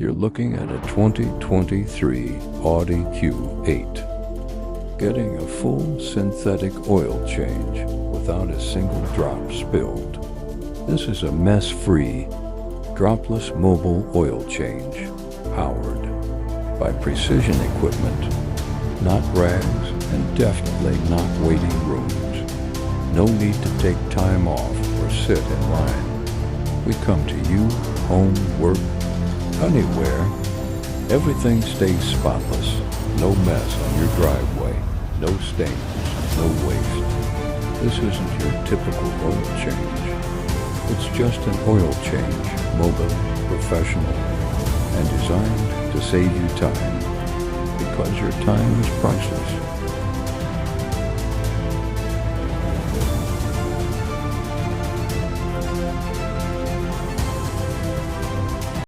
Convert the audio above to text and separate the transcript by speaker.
Speaker 1: You're looking at a 2023 Audi Q8. Getting a full synthetic oil change without a single drop spilled. This is a mess-free, dropless mobile oil change, powered by precision equipment, not rags, and definitely not waiting rooms. No need to take time off or sit in line. We come to you, home, work, anywhere. Everything stays spotless. No mess on your driveway. No stains. No waste. This isn't your typical oil change. It's just an oil change, mobile, professional, and designed to save you time. Because your time is priceless.